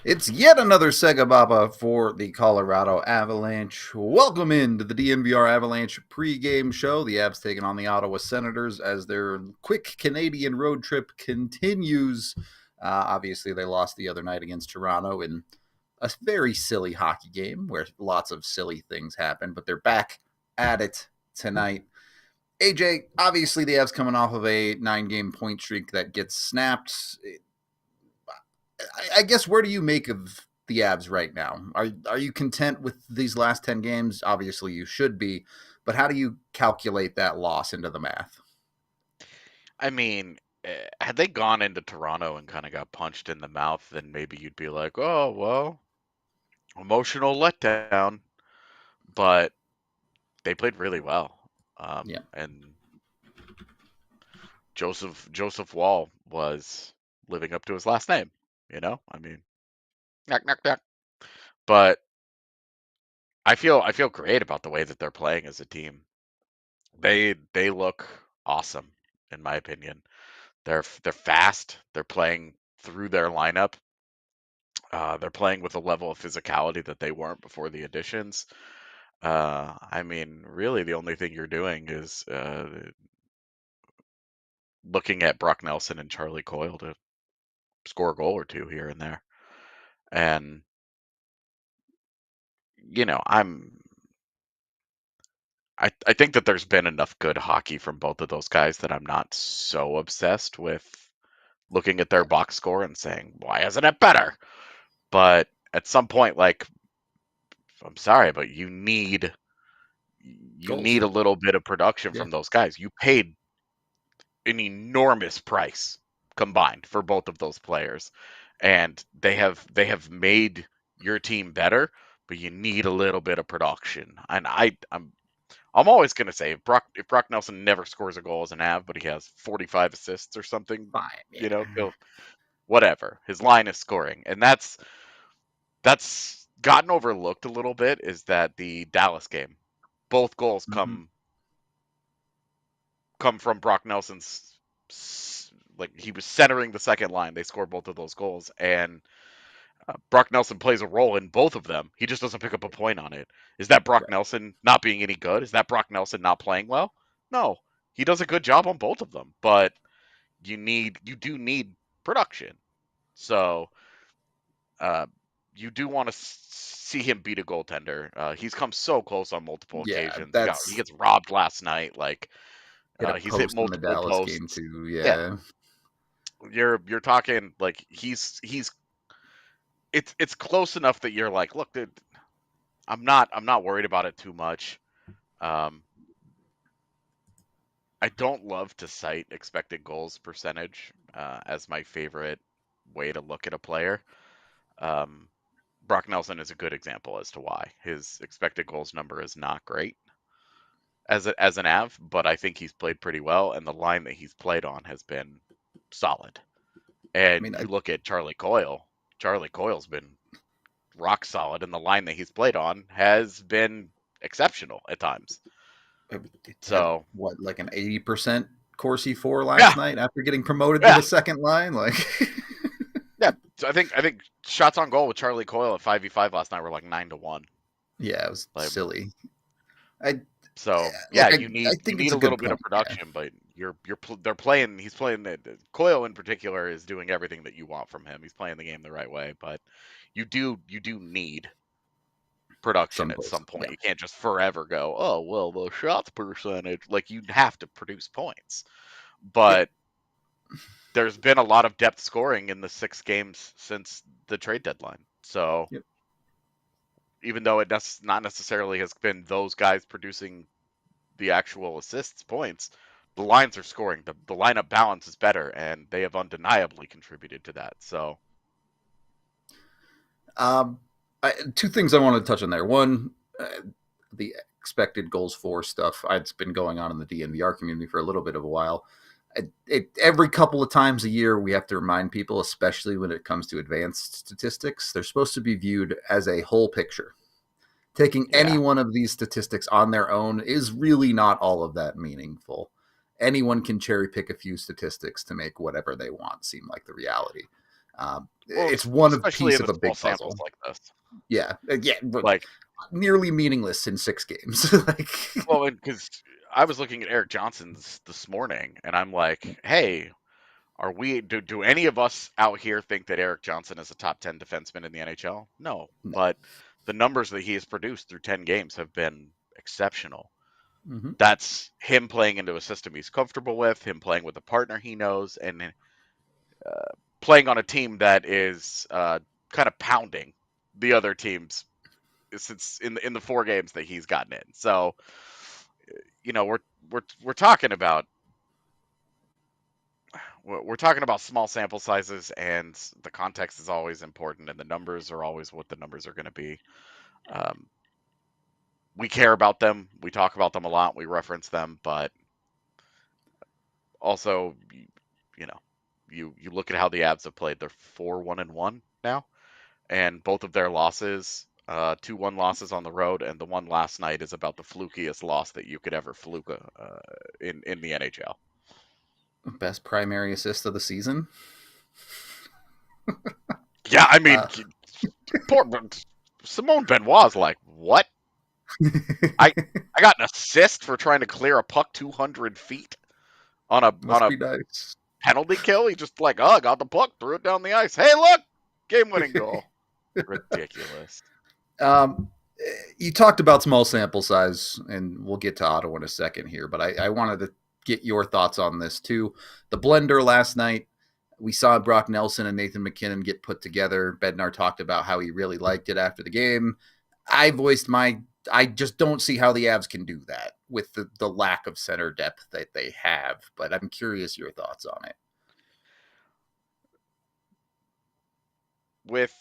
It's yet another SEGABABA for the Colorado Avalanche. Welcome into the DNVR Avalanche pregame show. The Avs taking on the Ottawa Senators as their quick Canadian road trip continues. Obviously, they lost the other night against Toronto in a very silly hockey game where lots of silly things happen, but they're back at it tonight. AJ, obviously the Avs coming off of a 9-game point streak that gets snapped. I guess, where do you make of the Avs right now? Are you content with these last 10 games? Obviously you should be, but how do you calculate that loss into the math? I mean, had they gone into Toronto and kind of got punched in the mouth, then maybe you'd be like, oh, well, emotional letdown. But they played really well. And Joseph Wall was living up to his last name, I mean, knock, knock, knock. But I feel great about the way that they're playing as a team. They look awesome, in my opinion. They're fast. They're playing through their lineup. They're playing with a level of physicality that they weren't before the additions. I mean, really, the only thing you're doing is looking at Brock Nelson and Charlie Coyle to score a goal or two here and there. And, I think that there's been enough good hockey from both of those guys that I'm not so obsessed with looking at their box score and saying, why isn't it better? But at some point, like, I'm sorry, but you need a little bit of production from those guys. You paid an enormous price combined for both of those players, and they have made your team better, but you need a little bit of production. And I'm always going to say if Brock Nelson never scores a goal as an Av, but he has 45 assists or something, fine, whatever. His line is scoring, and that's gotten overlooked a little bit. Is that the Dallas game? Both goals come from Brock Nelson's, like, he was centering the second line. They scored both of those goals, and Brock Nelson plays a role in both of them. He just doesn't pick up a point on it. Is that Brock Nelson not being any good? Is that Brock Nelson not playing well? No, he does a good job on both of them, but you do need production. So you do want to see him beat a goaltender. He's come so close on multiple occasions. He gets robbed last night. Like, he's hit multiple posts. Game too. Yeah. You're talking like he's it's close enough that you're like, look, dude, I'm not worried about it too much. I don't love to cite expected goals percentage as my favorite way to look at a player. Brock Nelson is a good example as to why his expected goals number is not great as an Av, but I think he's played pretty well, and the line that he's played on has been solid. And you look at Charlie Coyle. Charlie Coyle's been rock solid, and the line that he's played on has been exceptional at times. So what, like an 80% Corsi 4 last night after getting promoted to the second line? Like, yeah, so I think shots on goal with Charlie Coyle at 5v5 last night were like 9-1. Yeah, it was like, silly. You need a little bit of production, but they're playing. He's playing Coyle in particular is doing everything that you want from him. He's playing the game the right way, but you do need production at some point. You can't just forever go, oh well, the shots percentage. Like, you have to produce points, but there's been a lot of depth scoring in the 6 games since the trade deadline. So even though it not necessarily has been those guys producing the actual assists points, the lines are scoring. The lineup balance is better, and they have undeniably contributed to that. So, two things I want to touch on there. One, the expected goals for stuff. It's been going on in the DNVR community for a little bit of a while. Every couple of times a year, we have to remind people, especially when it comes to advanced statistics, they're supposed to be viewed as a whole picture. Taking any one of these statistics on their own is really not all of that meaningful. Anyone can cherry pick a few statistics to make whatever they want seem like the reality. It's one piece of a big puzzle. Like this. Yeah, like nearly meaningless in 6 games. Well, because I was looking at Erik Johnson's this morning, and I'm like, hey, are we? Do any of us out here think that Erik Johnson is a top 10 defenseman in the NHL? No, but the numbers that he has produced through 10 games have been exceptional. Mm-hmm. That's him playing into a system he's comfortable with, him playing with a partner he knows, and playing on a team that is kind of pounding the other teams since in the 4 games that he's gotten in. So, we're talking about small sample sizes, and the context is always important, and the numbers are always what the numbers are going to be. We care about them. We talk about them a lot. We reference them, but also, you look at how the Avs have played. They're 4-1-1 now, and both of their losses, 2-1 losses on the road, and the one last night is about the flukiest loss that you could ever fluke in the NHL. Best primary assist of the season. Yeah, I mean, poor Simone Benoit's like, what? I got an assist for trying to clear a puck 200 feet on a nice penalty kill. He just got the puck, threw it down the ice. Hey, look, game-winning goal. Ridiculous. You talked about small sample size, and we'll get to Ottawa in a second here, but I wanted to get your thoughts on this too. The blender last night, we saw Brock Nelson and Nathan MacKinnon get put together. Bednar talked about how he really liked it after the game. I just don't see how the Avs can do that with the lack of center depth that they have, but I'm curious your thoughts on it. With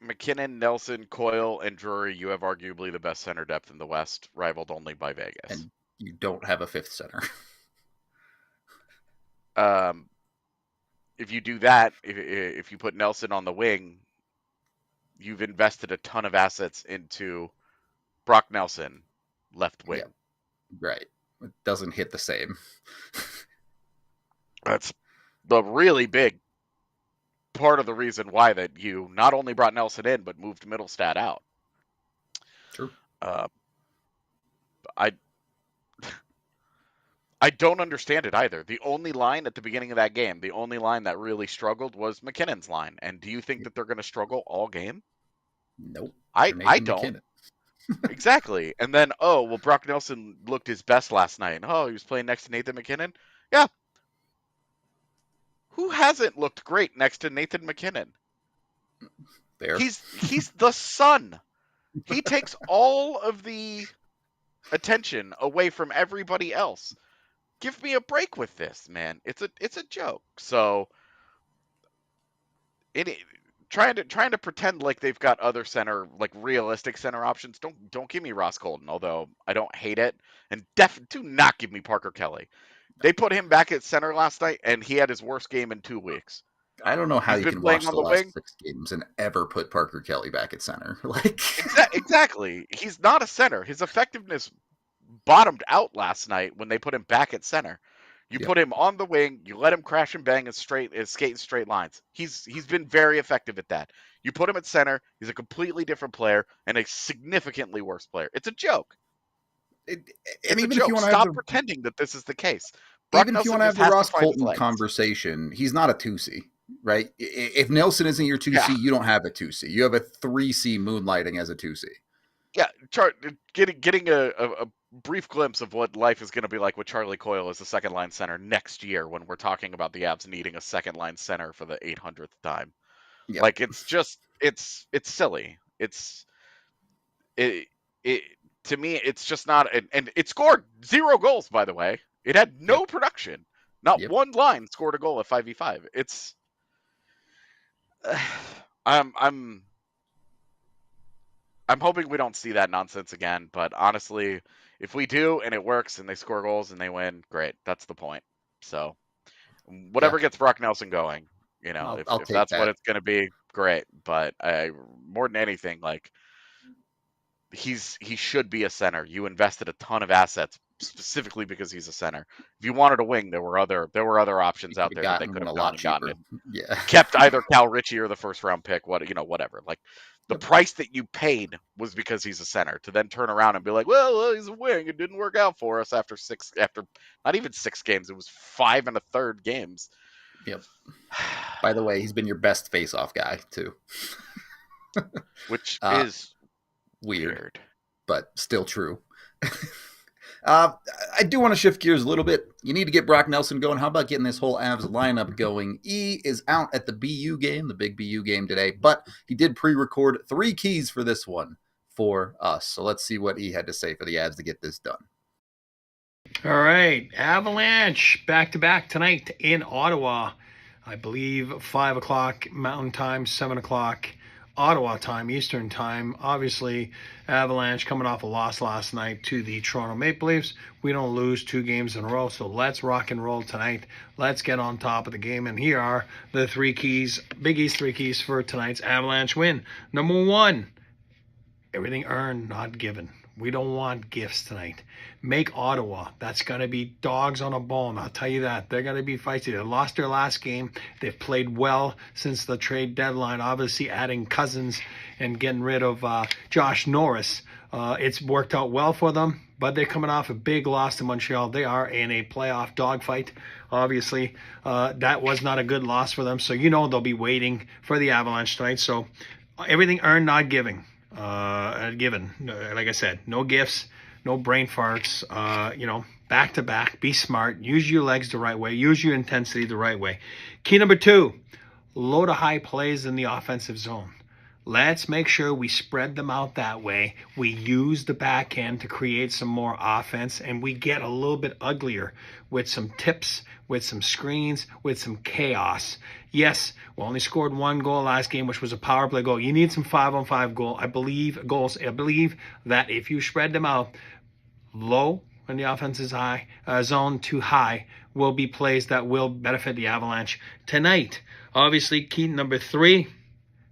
MacKinnon, Nelson, Coyle, and Drury, you have arguably the best center depth in the West, rivaled only by Vegas. And you don't have a 5th center. If you do that, if you put Nelson on the wing, you've invested a ton of assets into Brock Nelson, left wing. Yeah, right. It doesn't hit the same. That's the really big part of the reason why that you not only brought Nelson in, but moved Middlestad out. True. I don't understand it either. The only line at the beginning of that game, the only line that really struggled was MacKinnon's line. And do you think that they're going to struggle all game? Nope. I don't. Exactly. And then, Brock Nelson looked his best last night. Oh, he was playing next to Nathan MacKinnon? Yeah. Who hasn't looked great next to Nathan MacKinnon? There. He's the sun. He takes all of the attention away from everybody else. Give me a break with this, man. It's a joke. So trying to pretend like they've got other center, like realistic center options. Don't give me Ross Colton, although I don't hate it. And do not give me Parker Kelly. They put him back at center last night, and he had his worst game in 2 weeks. I don't know how you can watch the last 6 games and ever put Parker Kelly back at center. Exactly. He's not a center. His effectiveness bottomed out last night when they put him back at center. You put him on the wing, you let him crash and bang skate in straight lines. He's been very effective at that. You put him at center, he's a completely different player and a significantly worse player. It's a joke. It's a joke. Stop pretending that this is the case. Even if you want to have the Ross Colton conversation, he's not a 2C, right? If Nelson isn't your 2C, you don't have a 2C. You have a 3C moonlighting as a 2C. Yeah, getting a brief glimpse of what life is going to be like with Charlie Coyle as a second-line center next year when we're talking about the Avs needing a second-line center for the 800th time. Yep. It's silly. to me, it's just not. And it scored 0 goals, by the way. It had no production. Not one line scored a goal at 5v5. It's I'm hoping we don't see that nonsense again, but honestly, if we do and it works and they score goals and they win, great. That's the point. So whatever gets Brock Nelson going, you know, if that's what it's going to be, great. But more than anything, like he should be a center. You invested a ton of assets specifically because he's a center. If you wanted a wing, there were other options out there that they could have gone and gotten it. Yeah. Kept either Cal Ritchie or the first round pick, whatever. Like the price that you paid was because he's a center. To then turn around and be like, well, he's a wing. It didn't work out for us after not even 6 games. It was 5 1/3 games. Yep. By the way, he's been your best face-off guy too, which is weird, but still true. I do want to shift gears a little bit. You need to get Brock Nelson going. How about getting this whole Avs lineup going? E is out at the BU game, the big BU game today, but he did pre-record 3 keys for this one for us. So let's see what E had to say for the Avs to get this done. All right, Avalanche back-to-back tonight in Ottawa. I believe 5 o'clock Mountain Time, 7 o'clock Ottawa time, Eastern time. Obviously, Avalanche coming off a loss last night to the Toronto Maple Leafs. We don't lose 2 games in a row, so let's rock and roll tonight. Let's get on top of the game, and here are the 3 keys, Big E's 3 keys for tonight's Avalanche win. Number 1, everything earned, not given. We don't want gifts tonight. Make Ottawa. That's going to be dogs on a bone. I'll tell you that. They're going to be feisty. They lost their last game. They've played well since the trade deadline. Obviously, adding Cousins and getting rid of Josh Norris. It's worked out well for them, but they're coming off a big loss to Montreal. They are in a playoff dogfight. Obviously, that was not a good loss for them. So they'll be waiting for the Avalanche tonight. So everything earned, not giving. Given, like I said, no gifts, no brain farts, back to back, be smart, use your legs the right way, use your intensity the right way. Key number 2, low to high plays in the offensive zone. Let's make sure we spread them out that way. We use the backhand to create some more offense, and we get a little bit uglier with some tips, with some screens, with some chaos. Yes, we only scored 1 goal last game, which was a power play goal. You need some 5-on-5 goals. I believe that if you spread them out low in the offensive zone to high, will be plays that will benefit the Avalanche tonight. Obviously, key number 3,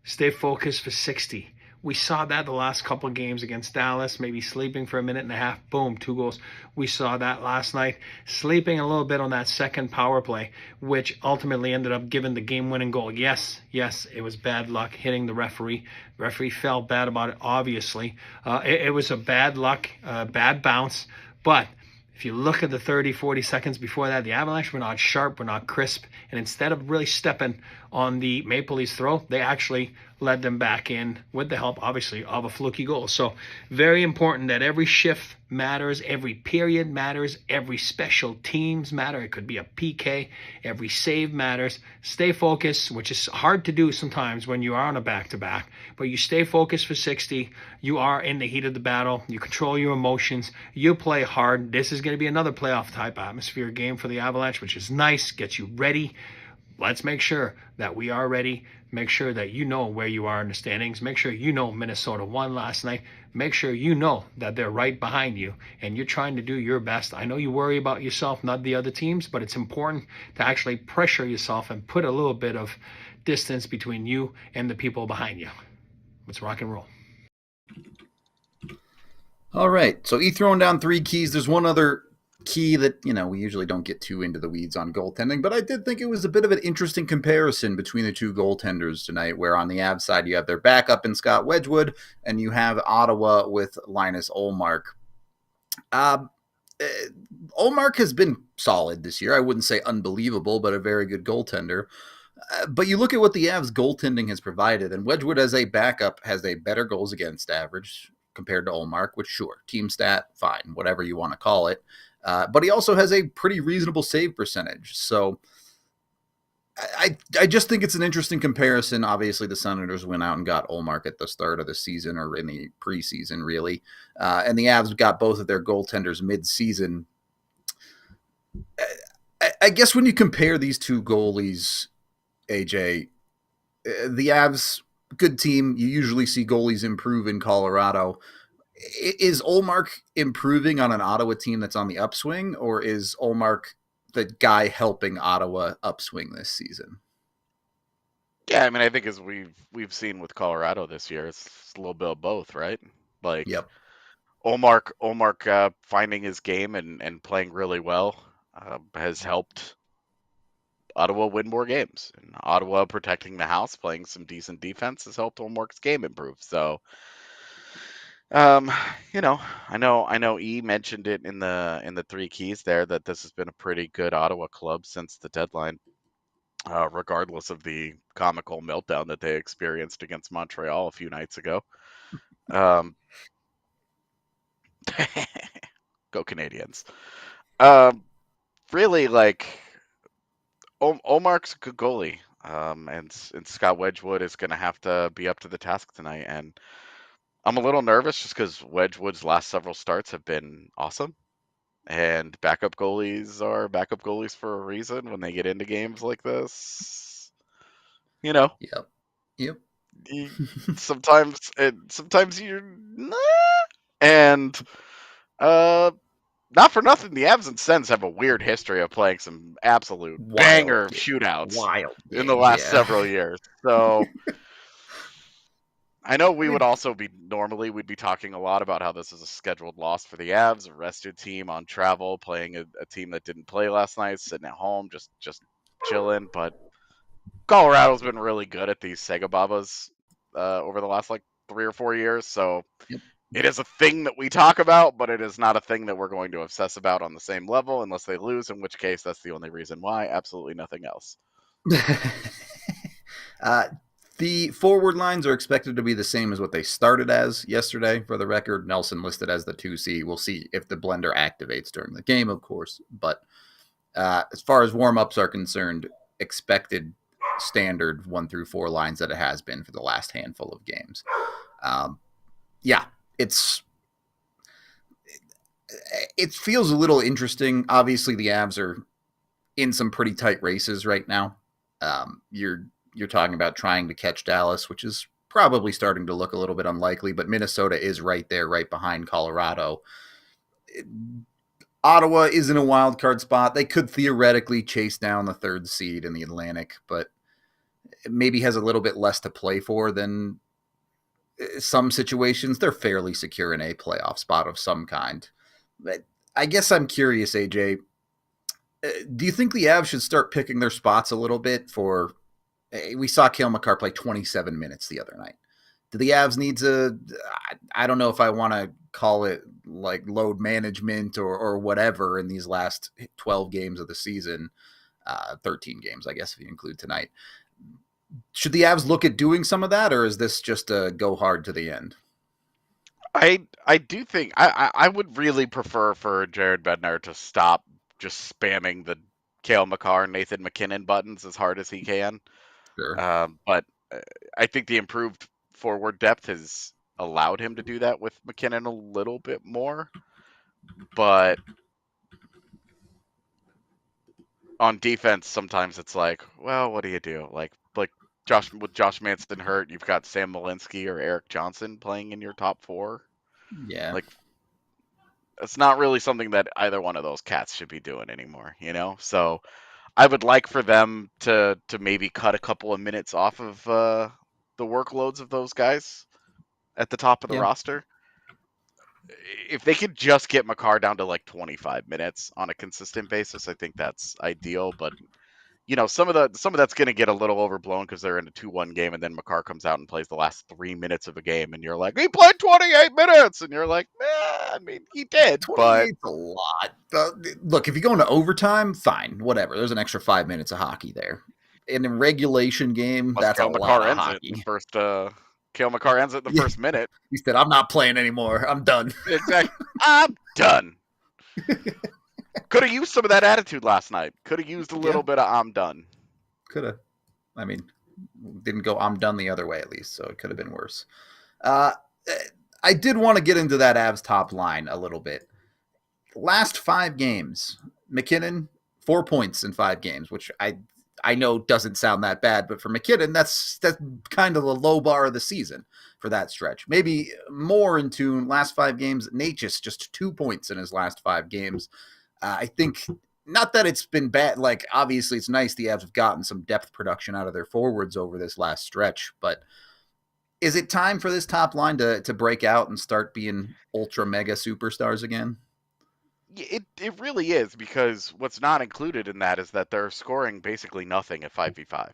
stay focused for 60. We saw that the last couple of games against Dallas, maybe sleeping for a minute and a half, boom, 2 goals. We saw that last night, sleeping a little bit on that second power play, which ultimately ended up giving the game-winning goal. Yes, it was bad luck hitting the referee. The referee felt bad about it, obviously. It was a bad luck, bad bounce, but if you look at the 30, 40 seconds before that, the Avalanche were not sharp, were not crisp, and instead of really stepping on the Maple Leafs throw, they actually led them back in with the help, obviously, of a fluky goal. So very important that every shift matters, every period matters, every special teams matter. It could be a PK, every save matters. Stay focused, which is hard to do sometimes when you are on a back-to-back, but you stay focused for 60. You are in the heat of the battle. You control your emotions. You play hard. This is going to be another playoff-type atmosphere game for the Avalanche, which is nice, gets you ready. Let's make sure that we are ready. Make sure that you know where you are in the standings. Make sure you know Minnesota won last night. Make sure you know that they're right behind you and you're trying to do your best. I know you worry about yourself, not the other teams, but it's important to actually pressure yourself and put a little bit of distance between you and the people behind you. Let's rock and roll. All right. So E throwing down 3 keys. There's one other key that, we usually don't get too into the weeds on goaltending, but I did think it was a bit of an interesting comparison between the 2 goaltenders tonight, where on the Avs side, you have their backup in Scott Wedgwood, and you have Ottawa with Linus Ullmark. Ullmark has been solid this year. I wouldn't say unbelievable, but a very good goaltender. But you look at what the Avs goaltending has provided, and Wedgwood as a backup has a better goals against average compared to Ullmark, which sure, team stat, fine, whatever you want to call it. But he also has a pretty reasonable save percentage. So I just think it's an interesting comparison. Obviously, the Senators went out and got Ullmark at the start of the season, or in the preseason, really. And the Avs got both of their goaltenders mid-season. I guess when you compare these two goalies, AJ, the Avs, good team. You usually see goalies improve in Colorado. Is Ullmark improving on an Ottawa team that's on the upswing, or is Ullmark the guy helping Ottawa upswing this season? Yeah, I mean, I think as we've seen with Colorado this year, it's a little bit of both, right? Like, Yep. Ullmark finding his game and playing really well has helped Ottawa win more games. And Ottawa protecting the house, playing some decent defense has helped Ullmark's game improve. So, you know, I know E mentioned it in the three keys there that this has been a pretty good Ottawa club since the deadline. Regardless of the comical meltdown that they experienced against Montreal a few nights ago. Go Canadians. Really, like, Ullmark's a good goalie, and Scott Wedgwood is going to have to be up to the task tonight. And I'm a little nervous just because Wedgwood's last several starts have been awesome. And backup goalies are backup goalies for a reason when they get into games like this. You know. Yep. Sometimes you're and not for nothing, the Avs and Sens have a weird history of playing some absolute banger shootouts in the last several years. So I know we would also be we'd be talking a lot about how this is a scheduled loss for the Avs, a rested team on travel, playing a team that didn't play last night, sitting at home, just chilling. But Colorado's been really good at these SEGABABAs over the last 3 or 4 years. So it is a thing that we talk about, but it is not a thing that we're going to obsess about on the same level unless they lose, in which case that's the only reason why. Absolutely nothing else. The forward lines are expected to be the same as what they started as yesterday. For the record, Nelson listed as the 2C. We'll see if the blender activates during the game, of course. But as far as warm-ups are concerned, expected standard 1 through 4 lines that it has been for the last handful of games. It feels a little interesting. Obviously, the Avs are in some pretty tight races right now. You're talking about trying to catch Dallas, which is probably starting to look a little bit unlikely, but Minnesota is right there, right behind Colorado. Ottawa is in a wild card spot. They could theoretically chase down the 3rd seed in the Atlantic, but it maybe has a little bit less to play for than some situations. They're fairly secure in a playoff spot of some kind. But I guess I'm curious, AJ, do you think the Avs should start picking their spots a little bit for... We saw Cale Makar play 27 minutes the other night. Do the Avs need to... I don't know if I want to call it load management or whatever in these last 12 games of the season. 13 games, I guess, if you include tonight. Should the Avs look at doing some of that, or is this just a go hard to the end? I do think I would really prefer for Jared Bednar to stop just spamming the Cale Makar and Nathan MacKinnon buttons as hard as he can. Sure. But I think the improved forward depth has allowed him to do that with MacKinnon a little bit more. But on defense, sometimes it's well, what do you do? With Josh Manson hurt, you've got Sam Malinsky or Eric Johnson playing in your top 4. Yeah. It's not really something that either one of those cats should be doing anymore, So I would like for them to maybe cut a couple of minutes off of the workloads of those guys at the top of the roster. If they could just get Makar down to 25 minutes on a consistent basis, I think that's ideal. But some of that's going to get a little overblown because they're in a 2-1 game, and then Makar comes out and plays the last 3 minutes of a game, and you're like, he played 28 minutes, and you're like, I mean, he did, 28's a lot. Look, if you go into overtime, fine, whatever. There's an extra 5 minutes of hockey there. In a regulation game, that's a lot of hockey. Cale Makar ends it in the first minute. He said, I'm not playing anymore. I'm done. Exactly. I'm done. Could have used some of that attitude last night. Could have used a little bit of I'm done. Could have. I mean, didn't go I'm done the other way at least, so it could have been worse. I did want to get into that Avs top line a little bit. Last 5 games, MacKinnon 4 points in 5 games, which I know doesn't sound that bad, but for MacKinnon, that's kind of the low bar of the season for that stretch. Maybe more in tune. Last 5 games, Natchez just 2 points in his last 5 games. I think not that it's been bad. Like, obviously, it's nice the Avs have gotten some depth production out of their forwards over this last stretch, but is it time for this top line to break out and start being ultra mega superstars again? It really is, because what's not included in that is that they're scoring basically nothing at 5v5.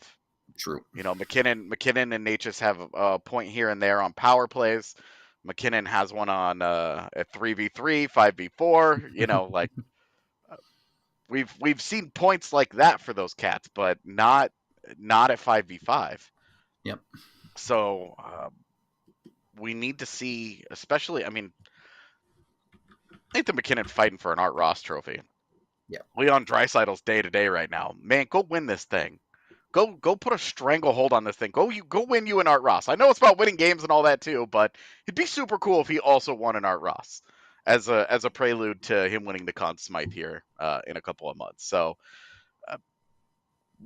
True. You know, MacKinnon and Natchez have a point here and there on power plays. MacKinnon has one on at 3v3, 5v4. You know, like we've seen points like that for those cats, but not at 5v5. Yep. So we need to see, especially, I mean, Nathan MacKinnon fighting for an Art Ross trophy. Yeah. Leon Draisaitl's day to day right now. Man, go win this thing. Go put a stranglehold on this thing. Go win you an Art Ross. I know it's about winning games and all that too, but it'd be super cool if he also won an Art Ross as a prelude to him winning the Conn Smythe here in a couple of months. So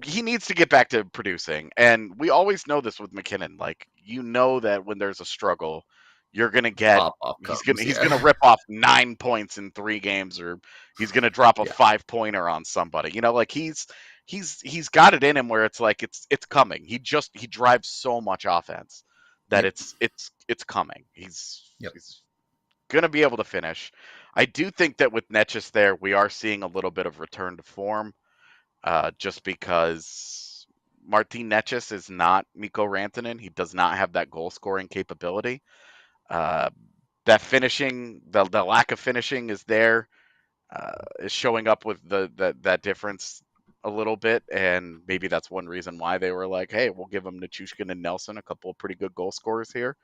he needs to get back to producing, and we always know this with MacKinnon. Like, you know that when there's a struggle, you're gonna get he's gonna rip off 9 points in 3 games, or he's gonna drop a 5-pointer on somebody. You know, like he's got it in him where it's like it's coming. He drives so much offense that it's coming. He's gonna be able to finish. I do think that with Natchez there, we are seeing a little bit of return to form, just because Martin Natchez is not Mikko Rantanen. He does not have that goal scoring capability. That finishing, the lack of finishing is there, is showing up with that difference a little bit, and maybe that's one reason why they were like, hey, we'll give them Nichushkin and Nelson, a couple of pretty good goal scorers here.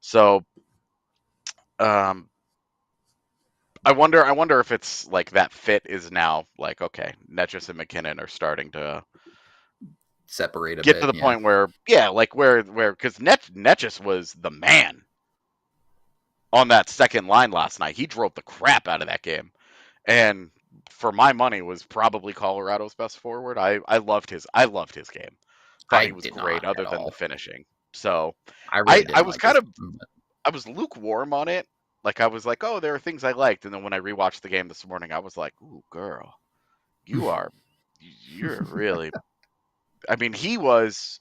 So I wonder if it's like that fit is now like, okay, Natchez and MacKinnon are starting to separate a get bit, to the point where because Natchez was the man on that second line last night. He drove the crap out of that game, and for my money was probably Colorado's best forward. I loved his game. Thought he was great, other than the finishing. So I was kind of I was lukewarm on it. Like, I was like, oh, there are things I liked, and then when I rewatched the game this morning, I was like, ooh, girl, you're really. I mean, he was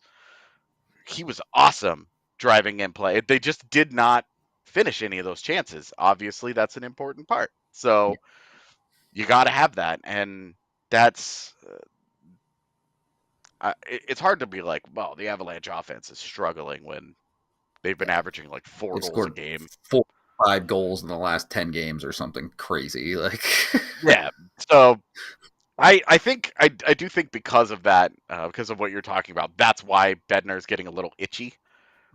awesome driving in play. They just did not finish any of those chances. Obviously, that's an important part. So you got to have that, and that's it's hard to be like, well, the Avalanche offense is struggling when they've been averaging like 4 goals a game. 4 or 5 goals in the last 10 games or something crazy. Like, yeah. So I do think because of that, because of what you're talking about, that's why Bednar's getting a little itchy.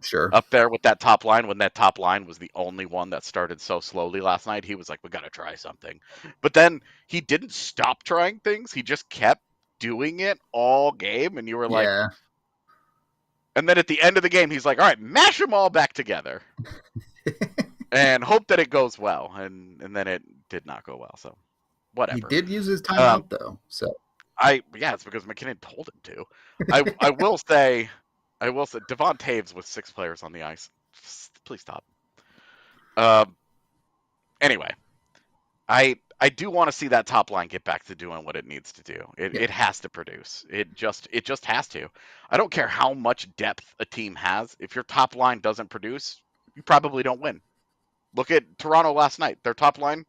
Sure. Up there with that top line, when that top line was the only one that started so slowly last night, he was like, we got to try something. But then he didn't stop trying things. He just kept doing it all game. And you were like, and then at the end of the game, he's like, all right, mash them all back together and hope that it goes well. And then it did not go well. So whatever. He did use his timeout though. So it's because MacKinnon told him to. I will say Devon Taves with 6 players on the ice. Please stop. Anyway, I do want to see that top line get back to doing what it needs to do. It has to produce. It just has to. I don't care how much depth a team has. If your top line doesn't produce, you probably don't win. Look at Toronto last night. Their top line.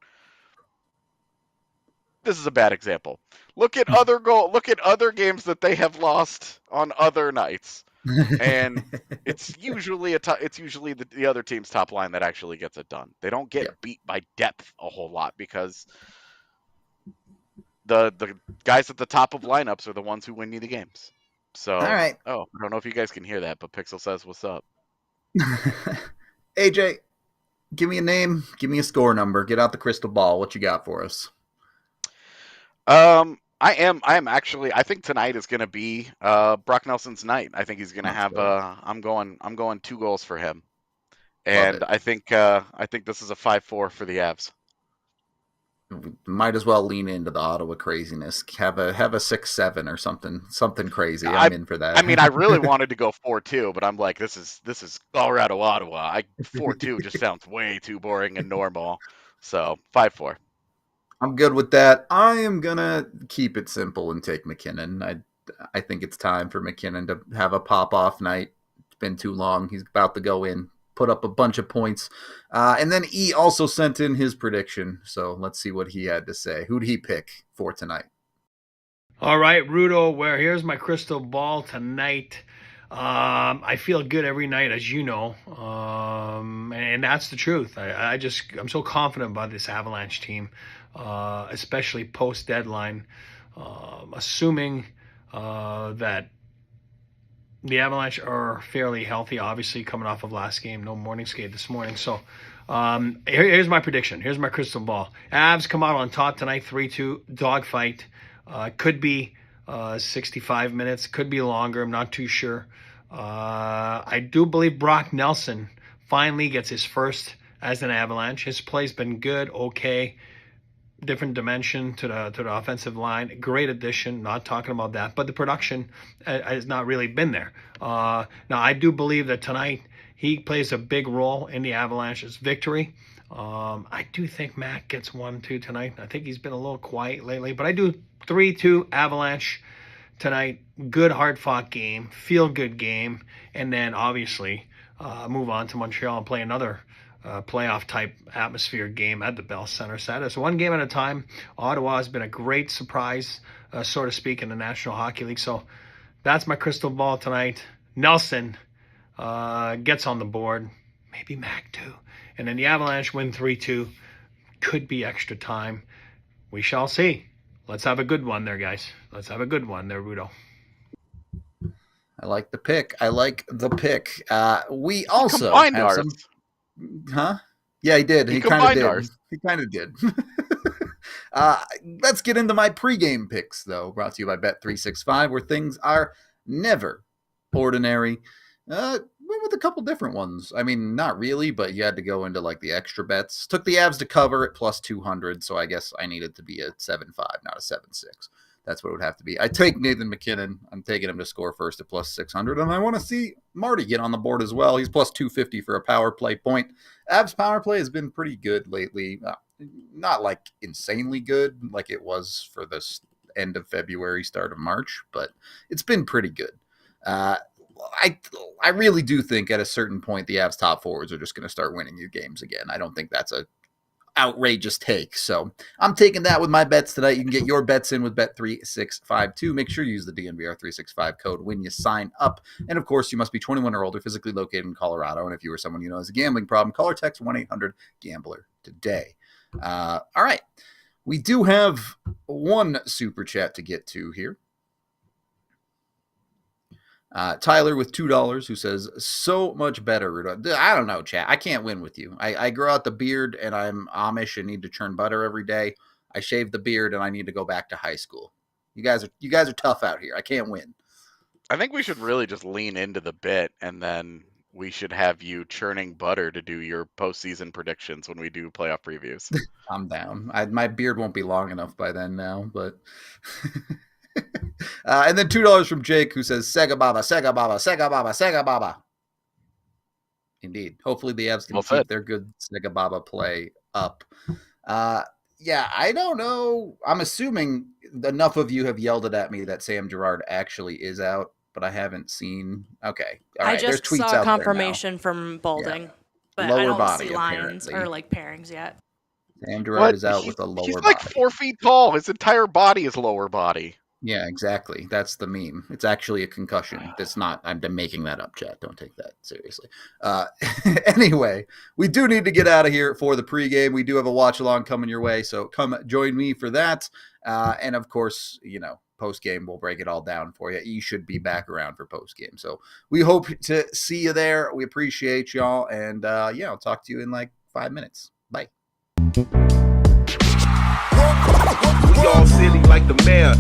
This is a bad example. Look at other games that they have lost on other nights. And it's usually the other team's top line that actually gets it done. They don't get beat by depth a whole lot, because the guys at the top of lineups are the ones who win you the games. So, all right. Oh, I don't know if you guys can hear that, but Pixel says, "What's up?" AJ, give me a name, give me a score number, get out the crystal ball. What you got for us? I am actually. I think tonight is going to be Brock Nelson's night. I think he's going to have. I'm going 2 goals for him, and I think this is a 5-4 for the Avs. Might as well lean into the Ottawa craziness. Have a 6-7 or something crazy. I'm in for that. I mean, I really wanted to go 4-2, but I'm like, this is Colorado Ottawa. 4-2 just sounds way too boring and normal. So 5-4. I'm good with that. I am gonna keep it simple and take MacKinnon. I think it's time for MacKinnon to have a pop-off night. It's been too long. He's about to go in, put up a bunch of points. And then E also sent in his prediction. So let's see what he had to say. Who'd he pick for tonight? All right, Rudo, here's my crystal ball tonight. I feel good every night, as you know. And that's the truth. I'm so confident about this Avalanche team, especially post-deadline. Assuming that the Avalanche are fairly healthy, obviously coming off of last game, no morning skate this morning. So here's my prediction. Here's my crystal ball. Avs come out on top tonight, 3-2 dogfight. Could be 65 minutes, could be longer. I'm not too sure. I do believe Brock Nelson finally gets his first as an Avalanche. His play's been good, okay. Different dimension to the offensive line. Great addition, not talking about that. But the production has not really been there. Now, I do believe that tonight he plays a big role in the Avalanche's victory. I do think Mac gets 1-2 tonight. I think he's been a little quiet lately. But I do 3-2 Avalanche tonight. Good, hard-fought game. Feel-good game. And then, obviously, move on to Montreal and play another playoff-type atmosphere game at the Bell Center Saturday. So one game at a time. Ottawa has been a great surprise, so to speak, in the National Hockey League. So that's my crystal ball tonight. Nelson gets on the board. Maybe Mac too. And then the Avalanche win 3-2. Could be extra time. We shall see. Let's have a good one there, guys. Let's have a good one there, Rudo. I like the pick. We also have some... Huh? Yeah, he did. He kind of did. Ours. He kind of did. Let's get into my pregame picks, though. Brought to you by Bet365, where things are never ordinary. Went with a couple different ones. I mean, not really, but you had to go into like the extra bets. Took the Avs to cover at plus 200, so I guess I needed to be a 7-5, not a 7-6. That's what it would have to be. I take Nathan MacKinnon. I'm taking him to score first at plus 600, and I want to see Marty get on the board as well. He's plus 250 for a power play point. Avs power play has been pretty good lately. Not like insanely good like it was for this end of February, start of March, but it's been pretty good. I really do think at a certain point the Avs top forwards are just going to start winning you games again. I don't think that's a outrageous take. So I'm taking that with my bets tonight. You can get your bets in with Bet365 too. Make sure you use the DNVR 365 code when you sign up. And of course, you must be 21 or older, physically located in Colorado. And if you or someone you know has a gambling problem, call or text 1-800-GAMBLER today. All right. We do have one super chat to get to here. Tyler with $2 who says, so much better, Rudolph. I don't know, chat. I can't win with you. I grow out the beard and I'm Amish and need to churn butter every day. I shave the beard and I need to go back to high school. You guys are tough out here. I can't win. I think we should really just lean into the bit, and then we should have you churning butter to do your postseason predictions when we do playoff previews. I'm down. My beard won't be long enough by then now, but... and then $2 from Jake who says, SEGABABA, SEGABABA, SEGABABA, SEGABABA. Indeed. Hopefully the Avs can keep their good SEGABABA play up. Yeah, I don't know. I'm assuming enough of you have yelled it at me that Sam Girard actually is out, but I haven't seen. Okay. All right. I just saw confirmation from Balding, but lower I don't body, see lines or like pairings yet. Sam Girard is out with a lower body. He's like 4 feet tall. His entire body is lower body. Yeah, exactly. That's the meme. It's actually a concussion. It's not. I'm making that up, chat. Don't take that seriously. Anyway, we do need to get out of here for the pregame. We do have a watch along coming your way, so come join me for that. And of course, postgame, we'll break it all down for you. You should be back around for postgame. So we hope to see you there. We appreciate y'all. And I'll talk to you in like 5 minutes. Bye. y'all silly like the mayor.